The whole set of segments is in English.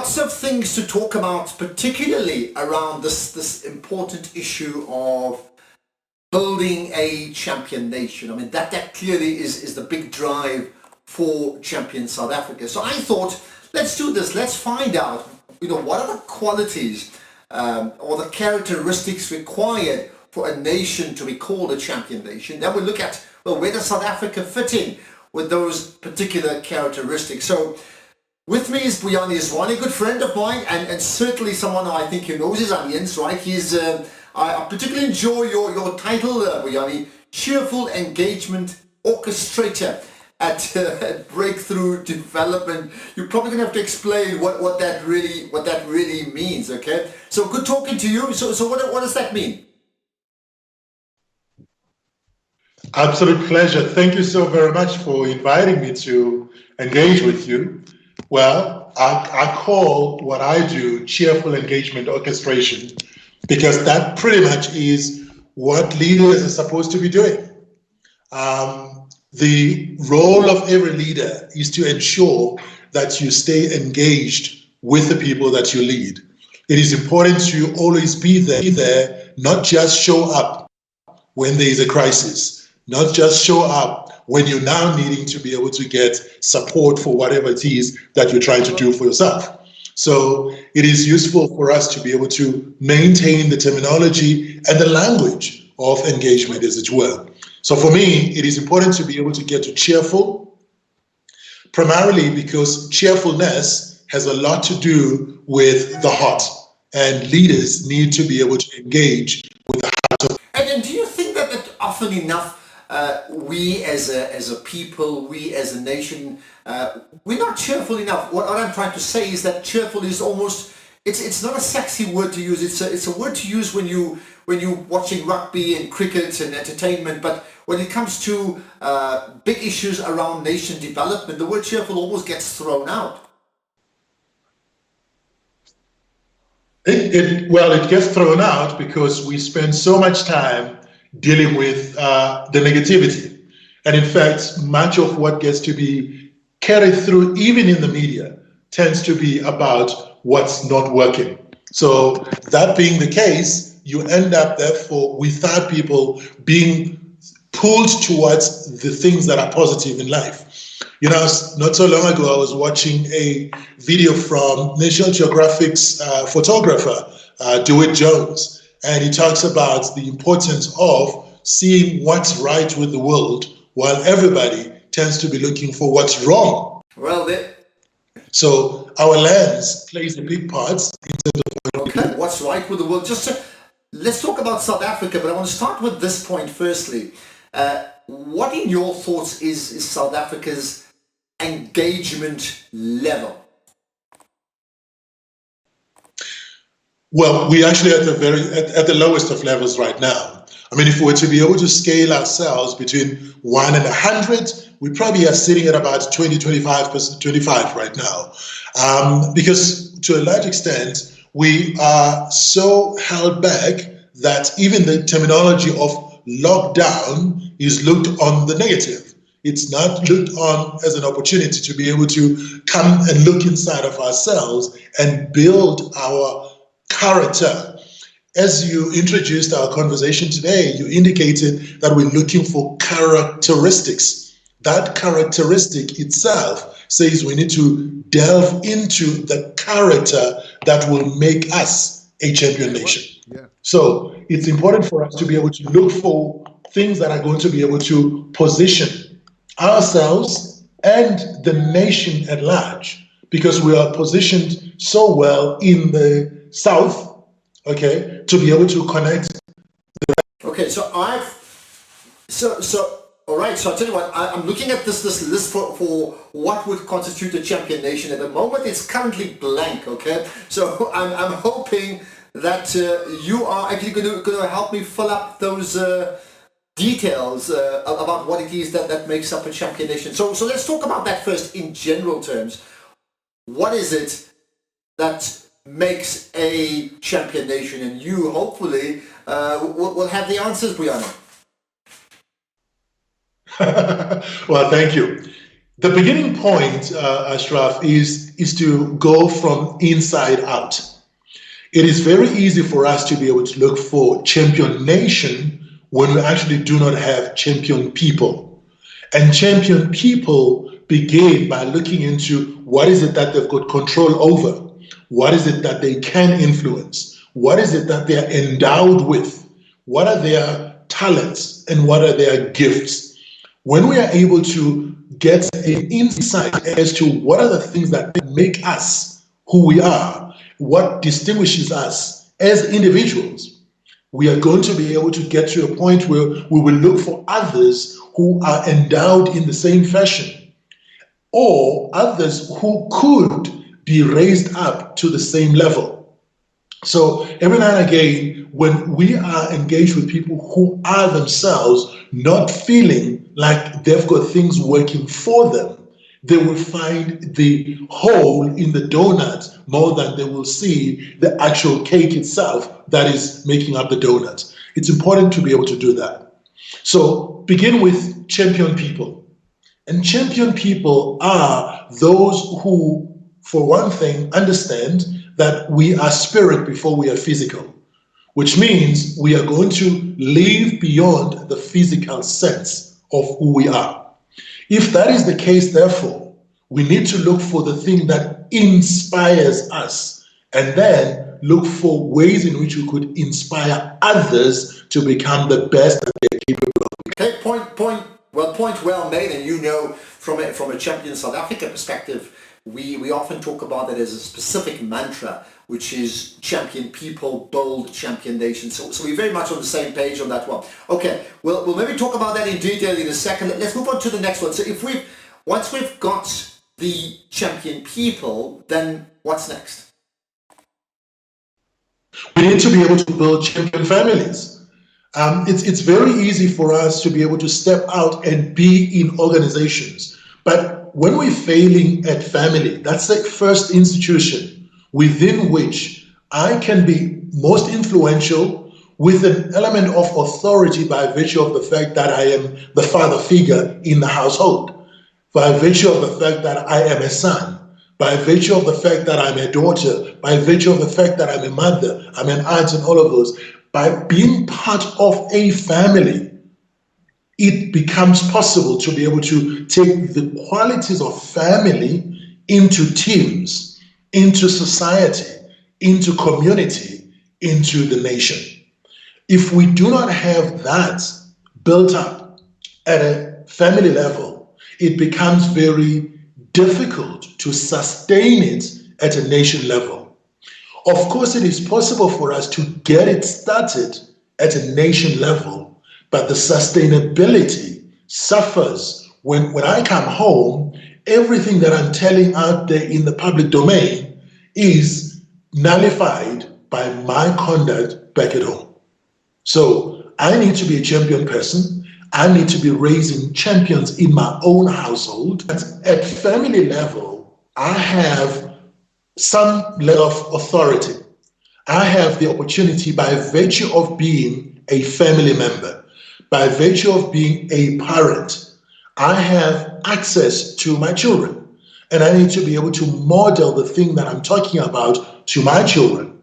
lots of things to talk about, particularly around this important issue of building a champion nation. I mean, that clearly is the big drive for champion South Africa. So I thought, let's do this. Let's find out, what are the qualities or the characteristics required for a nation to be called a champion nation. Then we look at, well, where does South Africa fit in with those particular characteristics? So with me is Buyani Zwane, a good friend of mine, and certainly someone I think who knows his onions, right? I particularly enjoy your title, Buyani, Cheerful Engagement Orchestrator at Breakthrough Development. You're probably going to have to explain what that really means, okay? So good talking to you. So what does that mean? Absolute pleasure. Thank you so very much for inviting me to engage with you. Well, I call what I do cheerful engagement orchestration because that pretty much is what leaders are supposed to be doing. The role of every leader is to ensure that you stay engaged with the people that you lead. It is important to always be there, not just show up when there is a crisis, not just show up when you're now needing to be able to get support for whatever it is that you're trying to do for yourself. So it is useful for us to be able to maintain the terminology and the language of engagement, as it were. So for me, it is important to be able to get to cheerful, primarily because cheerfulness has a lot to do with the heart, and leaders need to be able to engage with the heart. And do you think that often enough we as a people, we as a nation, we're not cheerful enough? What I'm trying to say is that cheerful is almost, it's not a sexy word to use. It's a word to use when you're watching rugby and cricket and entertainment, but when it comes to big issues around nation development, the word cheerful almost gets thrown out. It gets thrown out because we spend so much time dealing with the negativity. And in fact, much of what gets to be carried through, even in the media, tends to be about what's not working. So that being the case, you end up, therefore, without people being pulled towards the things that are positive in life. Not so long ago, I was watching a video from National Geographic's photographer, Dewitt Jones, and he talks about the importance of seeing what's right with the world while everybody tends to be looking for what's wrong. So our lens plays a big part in terms of okay, what's right with the world. Let's talk about South Africa, but I want to start with this point firstly. What in your thoughts is South Africa's engagement level? Well, we're actually at the lowest of levels right now. I mean, if we were to be able to scale ourselves between 1 and 100, we probably are sitting at about 20, 25 right now. Because to a large extent, we are so held back that even the terminology of lockdown is looked on the negative. It's not looked on as an opportunity to be able to come and look inside of ourselves and build our character. As you introduced our conversation today, you indicated that we're looking for characteristics. That characteristic itself says we need to delve into the character that will make us a champion nation. Yeah. So it's important for us to be able to look for things that are going to be able to position ourselves and the nation at large, because we are positioned so well in the South, okay, to be able to connect. Okay, all right, so I'll tell you what, I'm looking at this list for what would constitute a champion nation. At the moment, it's currently blank, okay? So I'm hoping that you are actually going to help me fill up those details about what it is that makes up a champion nation. So let's talk about that first in general terms. What is it that makes a champion nation? And you hopefully will have the answers, Buyani. Well, thank you. The beginning point, Ashraf, is to go from inside out. It is very easy for us to be able to look for champion nation when we actually do not have champion people. And champion people begin by looking into what is it that they've got control over, what is it that they can influence, what is it that they are endowed with, what are their talents, and what are their gifts. When we are able to get an insight as to what are the things that make us who we are, what distinguishes us as individuals, we are going to be able to get to a point where we will look for others who are endowed in the same fashion, or others who could be raised up to the same level. So every now and again, when we are engaged with people who are themselves not feeling like they've got things working for them, they will find the hole in the donut more than they will see the actual cake itself that is making up the donut. It's important to be able to do that. So begin with champion people. And champion people are those who, for one thing, understand that we are spirit before we are physical, which means we are going to live beyond the physical sense of who we are. If that is the case, therefore, we need to look for the thing that inspires us and then look for ways in which we could inspire others to become the best that they're capable of. Okay, point well made. And you know, from a Champion South Africa perspective, we often talk about that as a specific mantra, which is champion people, bold champion nation. So we're very much on the same page on that one. Okay, we'll maybe talk about that in detail in a second. Let's move on to the next one. So once we've got the champion people, then what's next? We need to be able to build champion families. It's very easy for us to be able to step out and be in organizations. But when we're failing at family, that's the first institution within which I can be most influential with an element of authority by virtue of the fact that I am the father figure in the household, by virtue of the fact that I am a son, by virtue of the fact that I'm a daughter, by virtue of the fact that I'm a mother, I'm an aunt, and all of those. By being part of a family, it becomes possible to be able to take the qualities of family into teams, into society, into community, into the nation. If we do not have that built up at a family level, it becomes very difficult to sustain it at a nation level. Of course, it is possible for us to get it started at a nation level, but the sustainability suffers when I come home. Everything that I'm telling out there in the public domain is nullified by my conduct back at home. So I need to be a champion person. I need to be raising champions in my own household. At family level, I have some level of authority. I have the opportunity by virtue of being a family member, by virtue of being a parent, I have access to my children, and I need to be able to model the thing that I'm talking about to my children.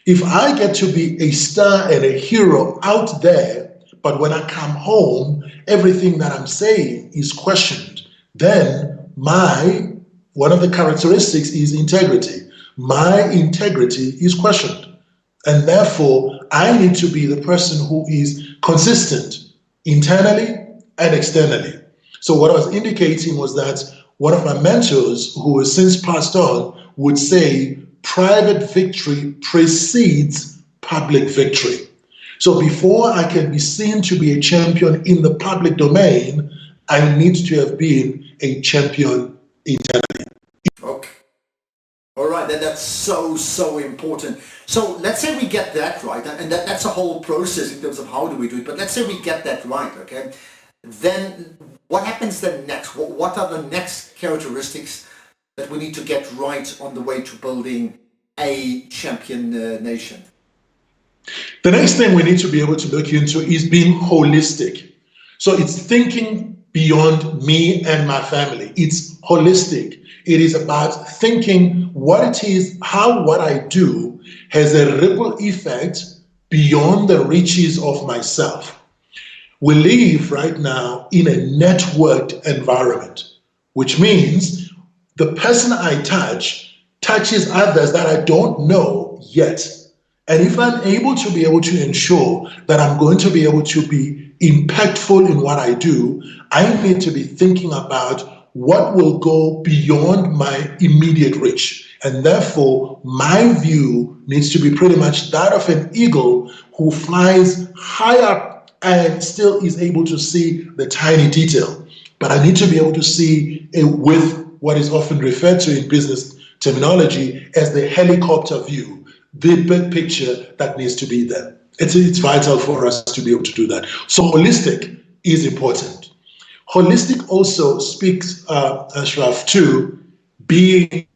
If I get to be a star and a hero out there, but when I come home, everything that I'm saying is questioned, then one of the characteristics is integrity. My integrity is questioned. And therefore, I need to be the person who is consistent internally and externally. So what I was indicating was that one of my mentors, who has since passed on, would say private victory precedes public victory. So before I can be seen to be a champion in the public domain, I need to have been a champion internally. Okay. All right, that's so important. So let's say we get that right, and that's a whole process in terms of how do we do it, but let's say we get that right, okay? Then what happens then next? What are the next characteristics that we need to get right on the way to building a champion nation? The next thing we need to be able to look into is being holistic. So it's thinking beyond me and my family. It's holistic. It is about thinking what it is, how what I do has a ripple effect beyond the reaches of myself. We live right now in a networked environment, which means the person I touch touches others that I don't know yet. And if I'm able to be able to ensure that I'm going to be able to be impactful in what I do, I need to be thinking about what will go beyond my immediate reach. And therefore, my view needs to be pretty much that of an eagle who flies high up and still is able to see the tiny detail. But I need to be able to see with what is often referred to in business terminology as the helicopter view, the big picture that needs to be there. It's vital for us to be able to do that. So holistic is important. Holistic also speaks, Ashraf, to being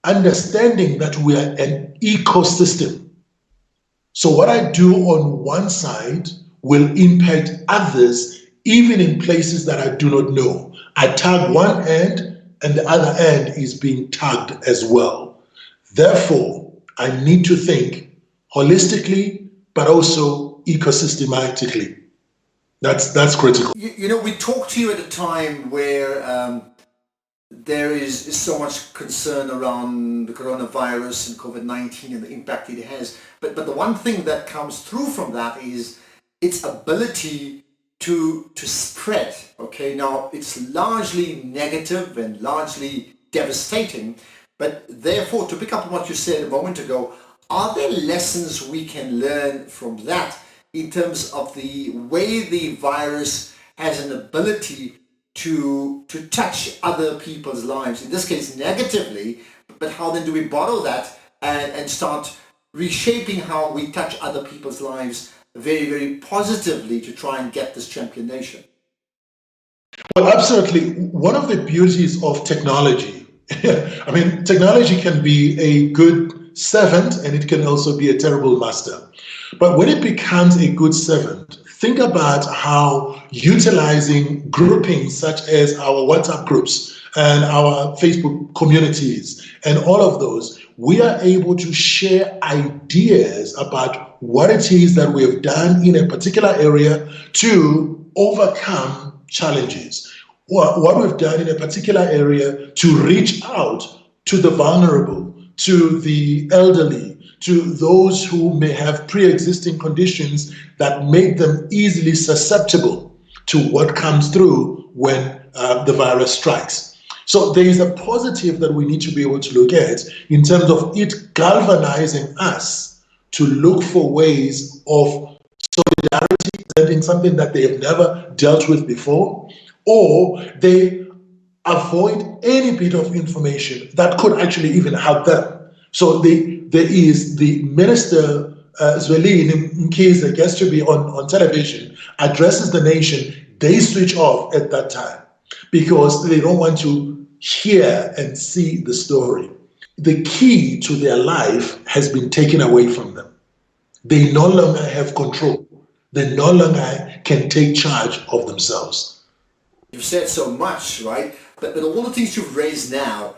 understanding that we are an ecosystem. So what I do on one side will impact others, even in places that I do not know. I tag one end and the other end is being tagged as well. Therefore, I need to think holistically, but also ecosystematically. That's critical. We talked to you at a time where there is so much concern around the coronavirus and COVID-19 and the impact it has. But the one thing that comes through from that is its ability to spread. Okay, now it's largely negative and largely devastating, but therefore, to pick up on what you said a moment ago, are there lessons we can learn from that in terms of the way the virus has an ability to touch other people's lives, in this case negatively, but how then do we borrow that and start reshaping how we touch other people's lives very, very positively to try and get this champion nation? Well, absolutely. One of the beauties of technology, I mean, technology can be a good servant and it can also be a terrible master. But when it becomes a good servant, think about how utilizing groupings such as our WhatsApp groups and our Facebook communities and all of those, we are able to share ideas about what it is that we have done in a particular area to overcome challenges. What we've done in a particular area to reach out to the vulnerable, to the elderly, to those who may have pre-existing conditions that make them easily susceptible to what comes through when the virus strikes. So there is a positive that we need to be able to look at in terms of it galvanizing us to look for ways of solidarity, presenting something that they have never dealt with before, or they avoid any bit of information that could actually even help them. So there is the Minister Zweli in case they gets to be on television, addresses the nation, they switch off at that time because they don't want to hear and see the story. The key to their life has been taken away from them. They no longer have control. They no longer can take charge of themselves. You've said so much, right? But all the things you've raised now,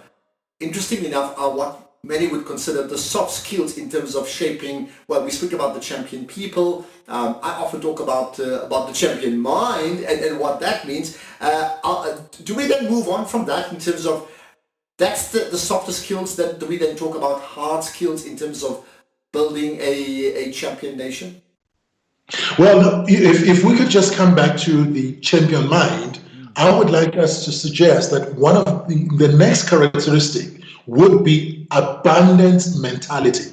interestingly enough, are what many would consider the soft skills in terms of shaping. Well, we speak about the champion people. I often talk about the champion mind and what that means. Do we then move on from that in terms of that's the softer skills? That do we then talk about hard skills in terms of building a champion nation? Well, if we could just come back to the champion mind, I would like us to suggest that one of the next characteristic would be abundance mentality.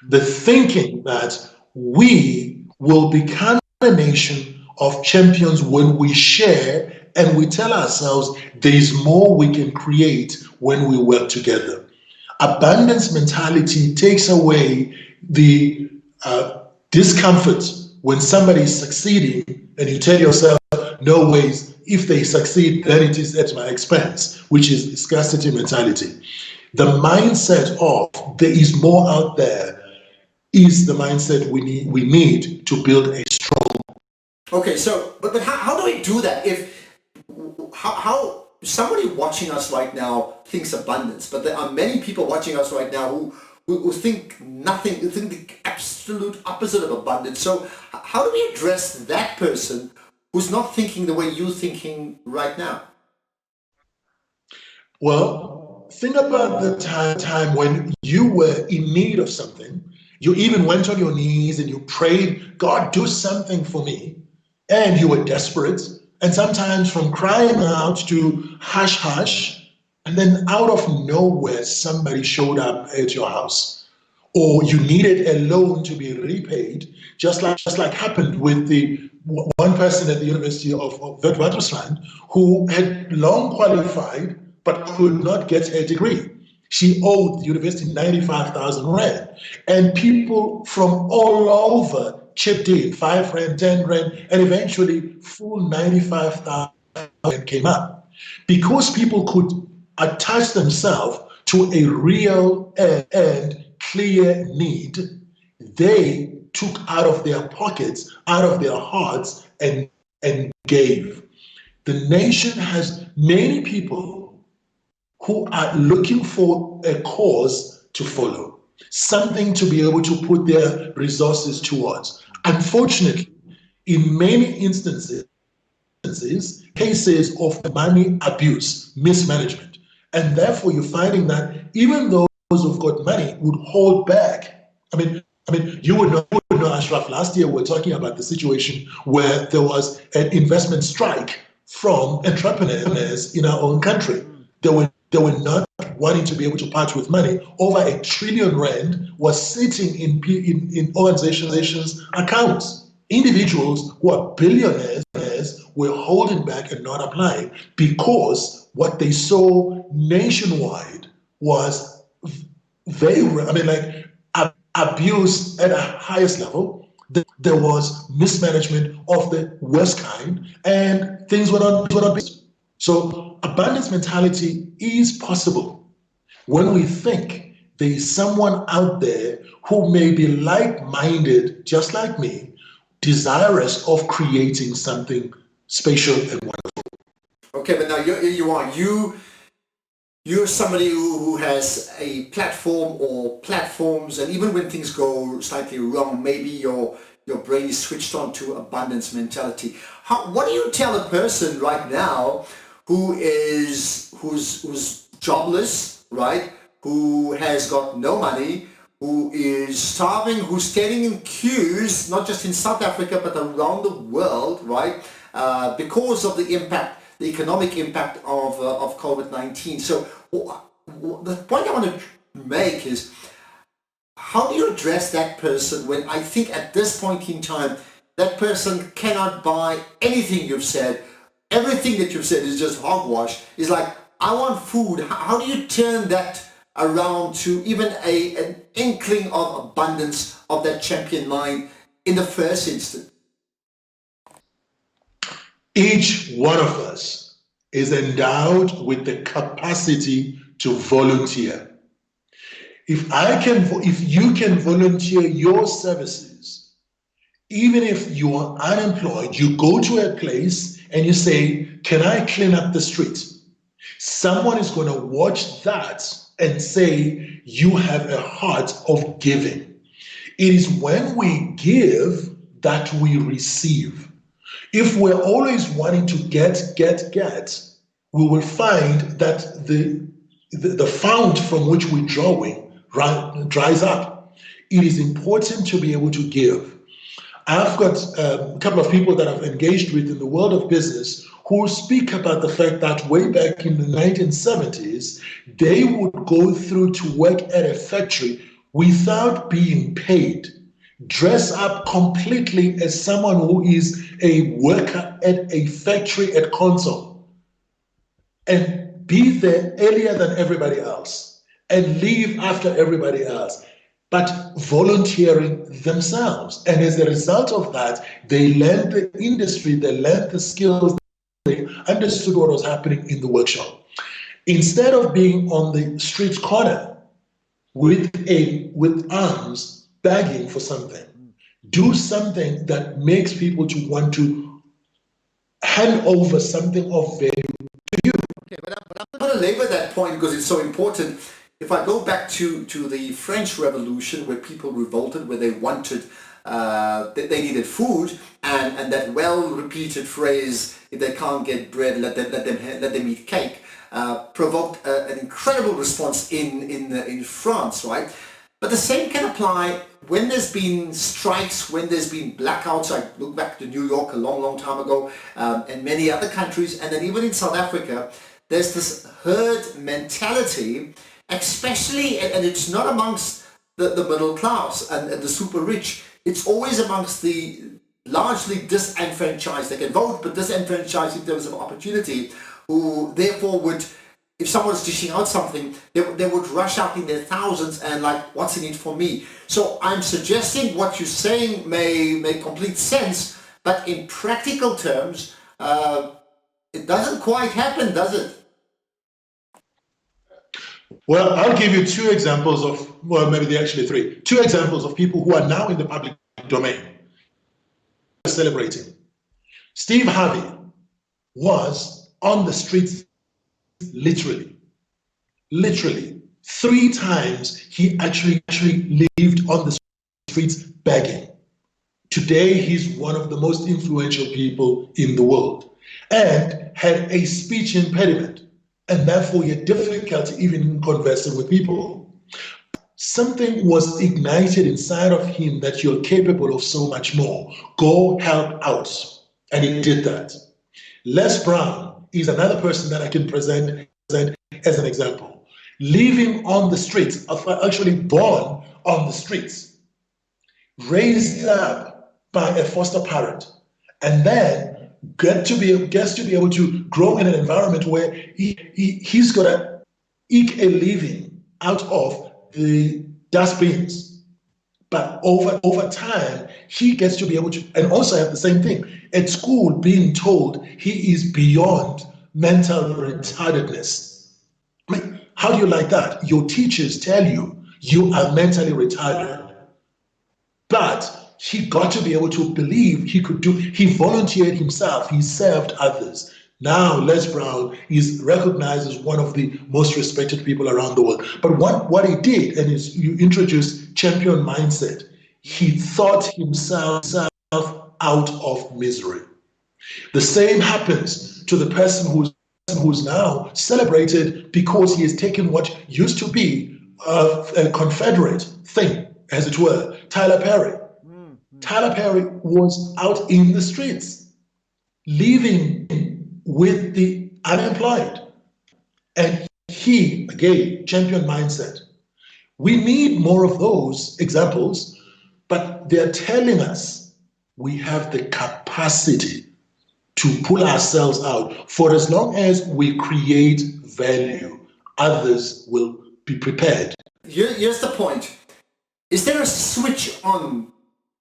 The thinking that we will become a nation of champions when we share and we tell ourselves there is more we can create when we work together. Abundance mentality takes away the discomfort when somebody is succeeding and you tell yourself, no ways, if they succeed, then it is at my expense, which is scarcity mentality. The mindset of there is more out there is the mindset we need to build a strong. Okay, so but how do we do that if how somebody watching us right now thinks abundance, but there are many people watching us right now who think nothing, who think the absolute opposite of abundance. So how do we address that person who's not thinking the way you're thinking right now? Well, think about the time when you were in need of something. You even went on your knees and you prayed, God, do something for me. And you were desperate. And sometimes from crying out to hush, hush. And then out of nowhere, somebody showed up at your house. Or you needed a loan to be repaid, just like happened with the one person at the University of Witwatersrand who had long qualified but could not get her degree. She owed the university 95,000 rand, and people from all over chipped in 5 rand, 10 rand, and eventually full 95,000 came up because people could attach themselves to a real and clear need. They took out of their pockets, out of their hearts, and gave. The nation has many people who are looking for a cause to follow, something to be able to put their resources towards. Unfortunately, in many instances, cases of money abuse, mismanagement. And therefore, you're finding that even those who've got money would hold back. You would know, Ashraf, last year we were talking about the situation where there was an investment strike from entrepreneurs in our own country. They were not wanting to be able to part with money. Over R1 trillion was sitting in organizations' accounts. Individuals who are billionaires were holding back and not applying because what they saw nationwide was abuse at a highest level. There was mismanagement of the worst kind, and things were not based. So abundance mentality is possible when we think there is someone out there who may be like-minded, just like me, desirous of creating something special and wonderful. Okay, but now you're somebody who has a platform or platforms, and even when things go slightly wrong, maybe your brain is switched on to abundance mentality. What do you tell a person right now who's jobless, right? Who has got no money, who is starving, who's standing in queues, not just in South Africa but around the world, right? Because of the impact, the economic impact of COVID-19. So the point I want to make is, how do you address that person when I think at this point in time that person cannot buy anything you've said? Everything that you've said is just hogwash. It's like, I want food. How do you turn that around to even an inkling of abundance of that champion mind in the first instance? Each one of us is endowed with the capacity to volunteer. If you can volunteer your services, even if you are unemployed, you go to a place and you say, can I clean up the street? Someone is going to watch that and say, you have a heart of giving. It is when we give that we receive. If we're always wanting to get, we will find that the fount from which we're drawing dries up. It is important to be able to give. I've got a couple of people that I've engaged with in the world of business who speak about the fact that way back in the 1970s, they would go through to work at a factory without being paid, dress up completely as someone who is a worker at a factory at console, and be there earlier than everybody else and leave after everybody else, but volunteering themselves. And as a result of that, they learned the industry, they learned the skills, they understood what was happening in the workshop. Instead of being on the street corner with arms begging for something, do something that makes people to want to hand over something of value to you. Okay, but I'm going to labor that point because it's so important. If I go back to the French Revolution, where people revolted, where they wanted, they needed food, and that well-repeated phrase, "If they can't get bread, let them eat cake," provoked an incredible response in France, right? But the same can apply when there's been strikes, when there's been blackouts. I look back to New York a long, long time ago, and many other countries, and then even in South Africa, there's this herd mentality, especially, and it's not amongst the middle class and the super rich. It's always amongst the largely disenfranchised. They can vote, but disenfranchised in terms of opportunity, who therefore would, if someone's dishing out something, they would rush out in their thousands and like, what's in it for me? So I'm suggesting what you're saying may make complete sense, but in practical terms, it doesn't quite happen, does it? Well, I'll give you two examples of, well, maybe they're actually three. Two examples of people who are now in the public domain celebrating. Steve Harvey was on the streets literally. 3 times he actually lived on the streets begging. Today, he's one of the most influential people in the world and had a speech impediment, and therefore he had difficulty even conversing with people. Something was ignited inside of him that you're capable of so much more. Go help out. And he did that. Les Brown is another person that I can present as an example. Living on the streets, actually born on the streets, raised up by a foster parent, and then gets to be able to grow in an environment where he's got to eke a living out of the dustbins. But over time, he gets to be able to, and also have the same thing at school, being told he is beyond mental retardedness. I mean, how do you like that? Your teachers tell you you are mentally retarded, but he got to be able to believe he could do. He volunteered himself. He served others. Now Les Brown is recognized as one of the most respected people around the world. But what he did, and is you introduced champion mindset, he thought himself out of misery. The same happens to the person who's now celebrated because he has taken what used to be a Confederate thing, as it were, Tyler Perry. Tyler Perry was out in the streets, living with the unemployed. And he, again, champion mindset. We need more of those examples, but they're telling us we have the capacity to pull ourselves out. For as long as we create value, others will be prepared. Here's the point. Is there a switch on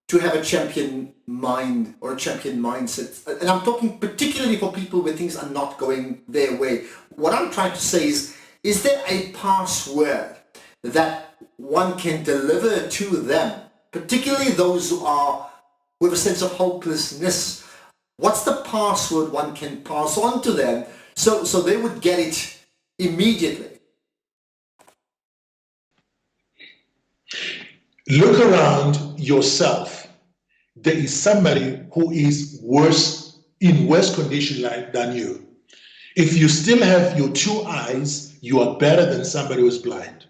to have a champion mind or a champion mindset? And I'm talking particularly for people where things are not going their way. What I'm trying to say is there a password that one can deliver to them, particularly those who have a sense of hopelessness? What's the password one can pass on to them so they would get it immediately? Look around yourself. There is somebody who is in worse condition than you. If you still have your 2 eyes, you are better than somebody who's blind.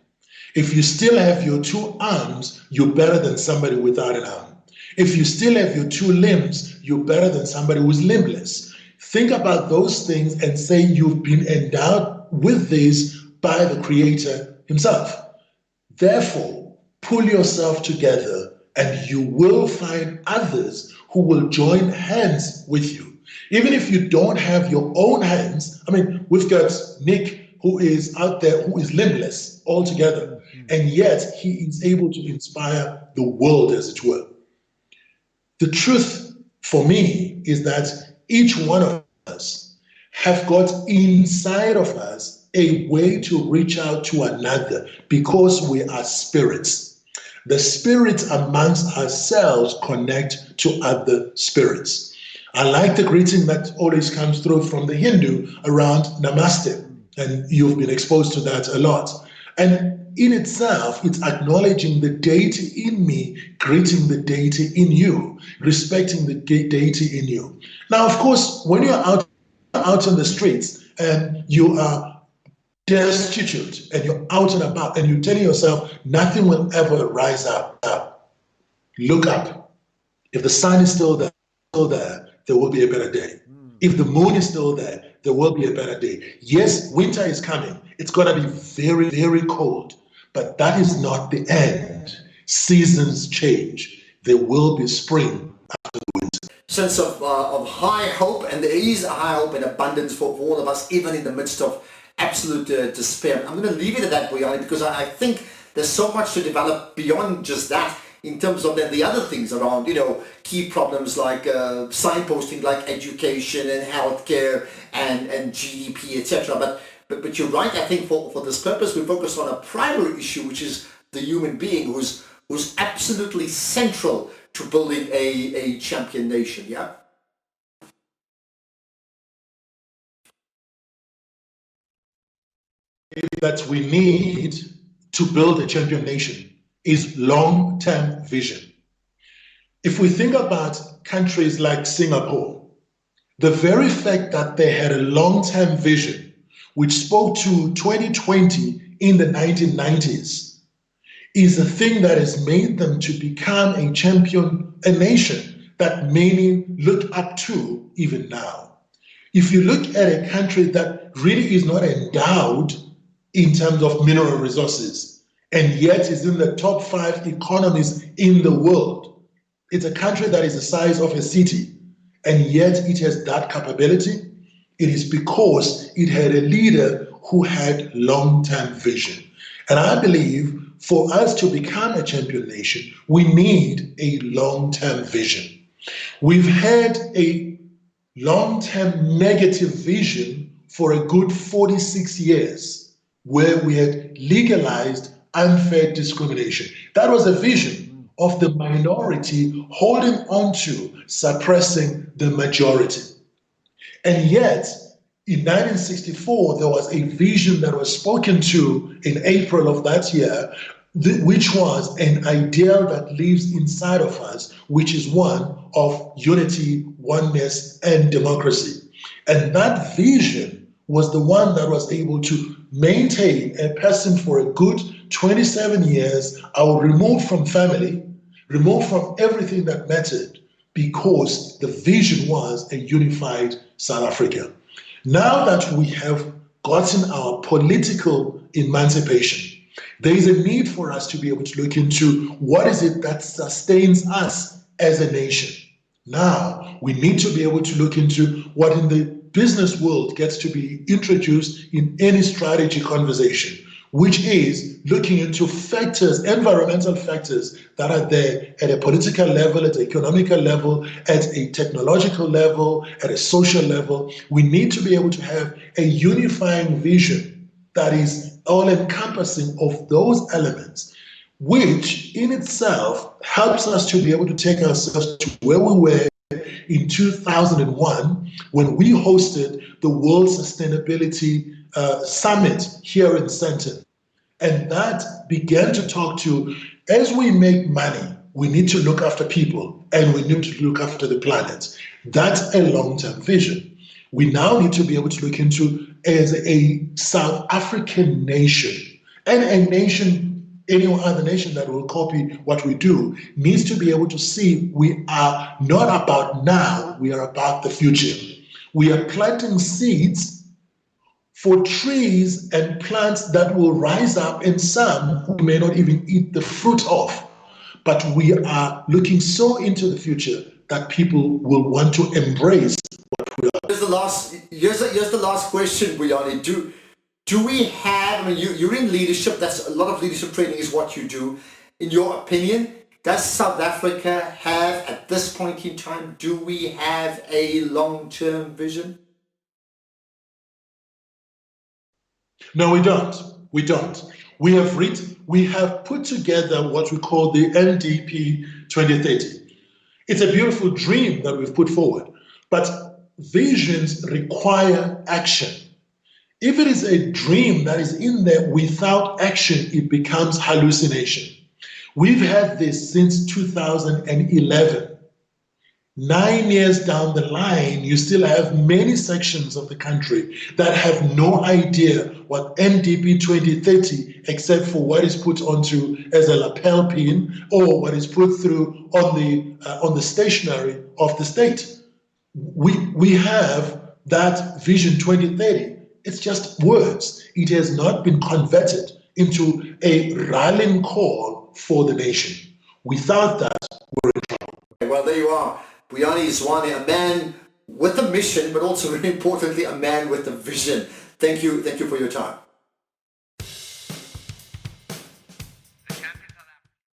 If you still have your 2 arms, you're better than somebody without an arm. If you still have your 2 limbs, you're better than somebody who's limbless. Think about those things and say you've been endowed with these by the Creator himself. Therefore, pull yourself together and you will find others who will join hands with you. Even if you don't have your own hands, I mean, we've got Nick who is out there, who is limbless altogether, and yet he is able to inspire the world, as it were. The truth for me is that each one of us have got inside of us a way to reach out to another because we are spirits. The spirits amongst ourselves connect to other spirits. I like the greeting that always comes through from the Hindu around Namaste, and you've been exposed to that a lot. And in itself, it's acknowledging the deity in me, greeting the deity in you, respecting the deity in you. Now, of course, when you're out on the streets and you are destitute and you're out and about and you're telling yourself nothing will ever rise up, look up. If the sun is still there, there will be a better day. If the moon is still there will be a better day. Yes, winter is coming. It's going to be very, very cold, but that is not the end. Seasons change. There will be spring. Sense of high hope, and there is a high hope and abundance for all of us, even in the midst of absolute despair. I'm going to leave it at that, Buyani, because I think there's so much to develop beyond just that, in terms of then the other things around, key problems like signposting, like education and healthcare and GDP, etc. But you're right. I think for this purpose, we focus on a primary issue, which is the human being, who's absolutely central to building a champion nation. Yeah. That we need to build a champion nation is long-term vision. If we think about countries like Singapore, the very fact that they had a long-term vision, which spoke to 2020 in the 1990s, is the thing that has made them to become a nation that many look up to even now. If you look at a country that really is not endowed in terms of mineral resources, and yet is in the top 5 economies in the world, it's a country that is the size of a city, and yet it has that capability. It is because it had a leader who had long-term vision. And I believe for us to become a champion nation, we need a long-term vision. We've had a long-term negative vision for a good 46 years, where we had legalized unfair discrimination. That was a vision of the minority holding on to suppressing the majority. And yet, in 1964, there was a vision that was spoken to in April of that year, which was an ideal that lives inside of us, which is one of unity, oneness, and democracy. And that vision was the one that was able to maintain a person for a good 27 years. I will remove from family, remove from everything that mattered, because the vision was a unified South Africa. Now that we have gotten our political emancipation, there is a need for us to be able to look into what is it that sustains us as a nation. Now, we need to be able to look into what in the business world gets to be introduced in any strategy conversation, which is looking into factors, environmental factors that are there at a political level, at an economical level, at a technological level, at a social level. We need to be able to have a unifying vision that is all-encompassing of those elements, which in itself helps us to be able to take ourselves to where we were in 2001 when we hosted the World Sustainability Summit here in Sandton. And that began to talk to, as we make money, we need to look after people and we need to look after the planet. That's a long-term vision. We now need to be able to look into as a South African nation, and a nation, any other nation that will copy what we do, needs to be able to see we are not about now, we are about the future. We are planting seeds for trees and plants that will rise up, and some we may not even eat the fruit of. But we are looking so into the future that people will want to embrace what we are. Here's the last question, Buyani. Do we have, I mean, you're in leadership, that's a lot of leadership training is what you do. In your opinion, does South Africa have, at this point in time, do we have a long-term vision? No, we don't. We don't. We have put together what we call the NDP 2030. It's a beautiful dream that we've put forward, But visions require action. If it is a dream that is in there without action, it becomes hallucination. We've had this since 2011. 9 years down the line, you still have many sections of the country that have no idea what NDP 2030, except for what is put onto as a lapel pin or what is put through on the stationery of the state. We have that Vision 2030. It's just words. It has not been converted into a rallying call for the nation. Without that, we're in trouble. Well, there you are. Buyani Zwane, a man with a mission, but also very importantly, a man with a vision. Thank you for your time.